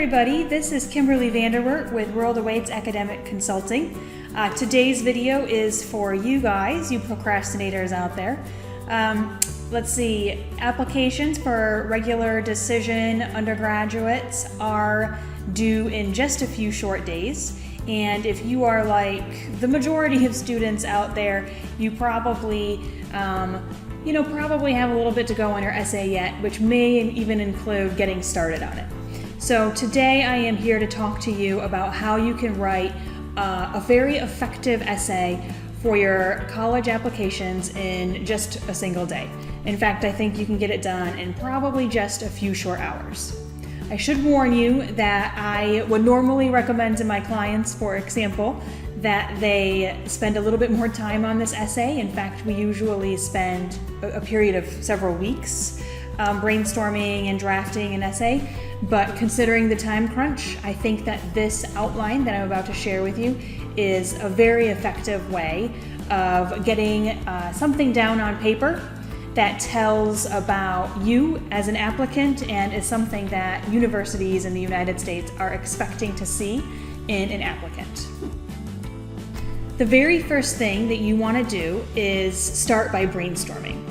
everybody, this is Kimberly Vanderwert with World Awaits Academic Consulting. Today's video is for you guys, you procrastinators out there. Let's see, applications for regular decision undergraduates are due in just a few short days. And if you are like the majority of students out there, you probably probably have a little bit to go on your essay yet, which may even include getting started on it. So today I am here to talk to you about how you can write a very effective essay for your college applications in just a single day. In fact, I think you can get it done in probably just a few short hours. I should warn you that I would normally recommend to my clients, for example, that they spend a little bit more time on this essay. In fact, we usually spend a period of several weeks brainstorming and drafting an essay. But considering the time crunch, I think that this outline that I'm about to share with you is a very effective way of getting something down on paper that tells about you as an applicant and is something that universities in the United States are expecting to see in an applicant. The very first thing that you want to do is start by brainstorming.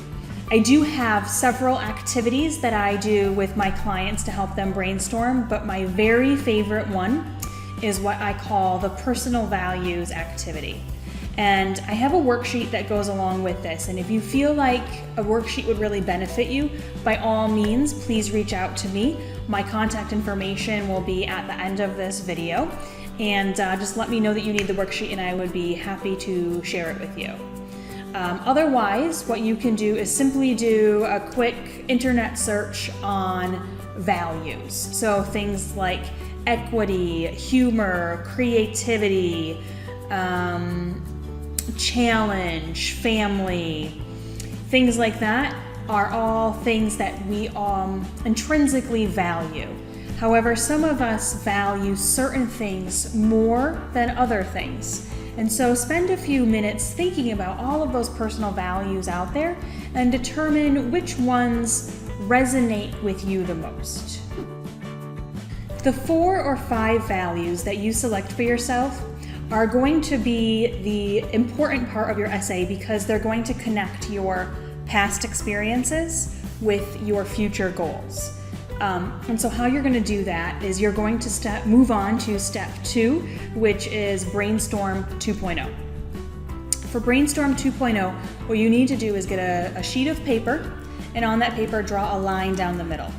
I do have several activities that I do with my clients to help them brainstorm, but my very favorite one is what I call the personal values activity. And I have a worksheet that goes along with this. And if you feel like a worksheet would really benefit you, by all means, please reach out to me. My contact information will be at the end of this video. And just let me know that you need the worksheet and I would be happy to share it with you. Otherwise, what you can do is simply do a quick internet search on values. So things like equity, humor, creativity, challenge, family, things like that are all things that we intrinsically value. However, some of us value certain things more than other things. And so spend a few minutes thinking about all of those personal values out there and determine which ones resonate with you the most. The 4 or 5 values that you select for yourself are going to be the important part of your essay because they're going to connect your past experiences with your future goals. And so how you're going to do that is you're going to move on to step 2, which is Brainstorm 2.0. For Brainstorm 2.0, what you need to do is get a sheet of paper, and on that paper, draw a line down the middle.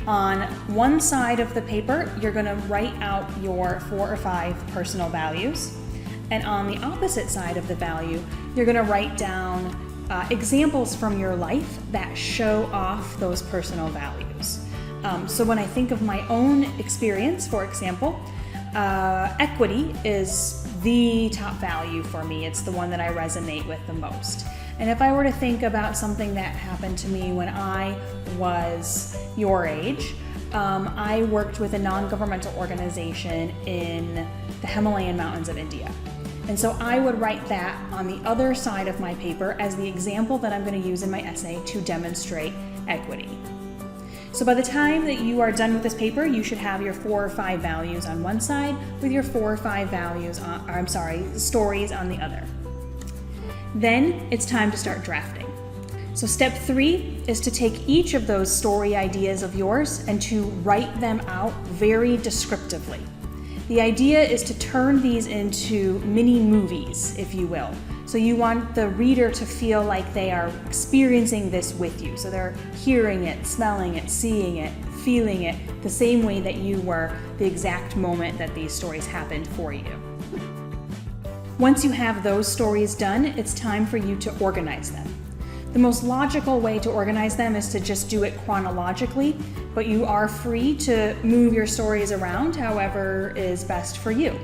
On one side of the paper, you're going to write out your 4 or 5 personal values. And on the opposite side of the value, you're going to write down examples from your life that show off those personal values. So when I think of my own experience, for example, equity is the top value for me. It's the one that I resonate with the most. And if I were to think about something that happened to me when I was your age, I worked with a non-governmental organization in the Himalayan mountains of India. And so I would write that on the other side of my paper as the example that I'm going to use in my essay to demonstrate equity. So by the time that you are done with this paper, you should have your 4 or 5 values on one side with your 4 or 5 stories on the other. Then it's time to start drafting. So step 3 is to take each of those story ideas of yours and to write them out very descriptively. The idea is to turn these into mini movies, if you will. So you want the reader to feel like they are experiencing this with you. So they're hearing it, smelling it, seeing it, feeling it, the same way that you were the exact moment that these stories happened for you. Once you have those stories done, it's time for you to organize them. The most logical way to organize them is to just do it chronologically, but you are free to move your stories around however is best for you.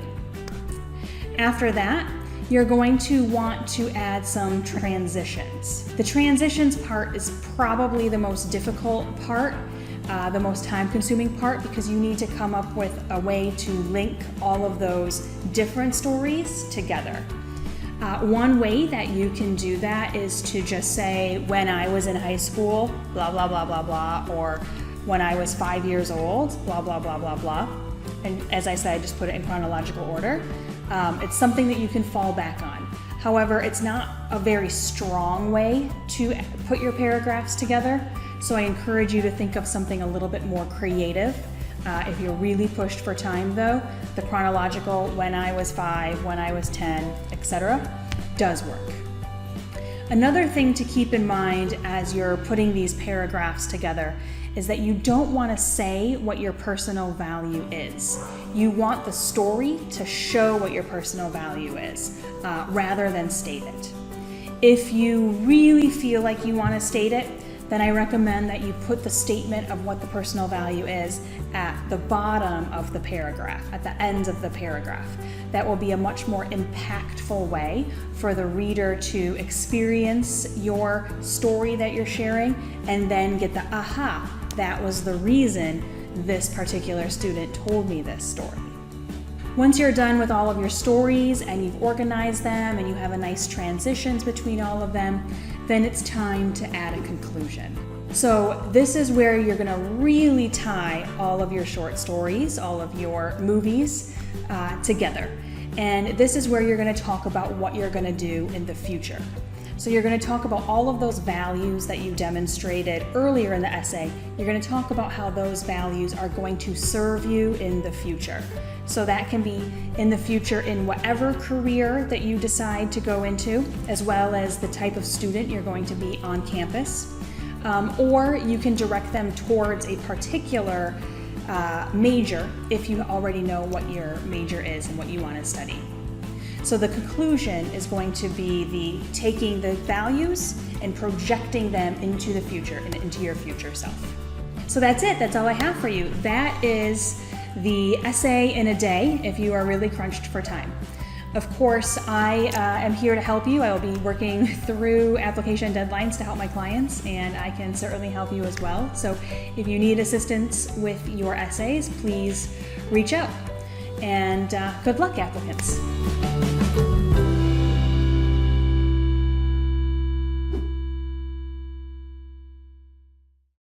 After that, you're going to want to add some transitions. The transitions part is probably the most difficult part, the most time-consuming part, because you need to come up with a way to link all of those different stories together. One way that you can do that is to just say, when I was in high school, blah, blah, blah, blah, blah, or when I was 5 years old, blah, blah, blah, blah, blah. And as I said, I just put it in chronological order. It's something that you can fall back on. However, it's not a very strong way to put your paragraphs together. So I encourage you to think of something a little bit more creative. If you're really pushed for time though, the chronological when I was 5, when I was 10, etc. does work. Another thing to keep in mind as you're putting these paragraphs together is that you don't want to say what your personal value is. You want the story to show what your personal value is, rather than state it. If you really feel like you want to state it, then I recommend that you put the statement of what the personal value is at the bottom of the paragraph, at the end of the paragraph. That will be a much more impactful way for the reader to experience your story that you're sharing and then get the aha, that was the reason this particular student told me this story. Once you're done with all of your stories and you've organized them and you have a nice transitions between all of them, then it's time to add a conclusion. So this is where you're going to really tie all of your short stories, all of your movies together. And this is where you're going to talk about what you're going to do in the future. So you're going to talk about all of those values that you demonstrated earlier in the essay. You're going to talk about how those values are going to serve you in the future. So that can be in the future in whatever career that you decide to go into, as well as the type of student you're going to be on campus. Or you can direct them towards a particular major if you already know what your major is and what you want to study. So the conclusion is going to be taking the values and projecting them into the future and into your future self. So that's it. That's all I have for you. That is the essay in a day if you are really crunched for time. Of course, I am here to help you. I will be working through application deadlines to help my clients, and I can certainly help you as well. So if you need assistance with your essays, please reach out. And good luck, applicants.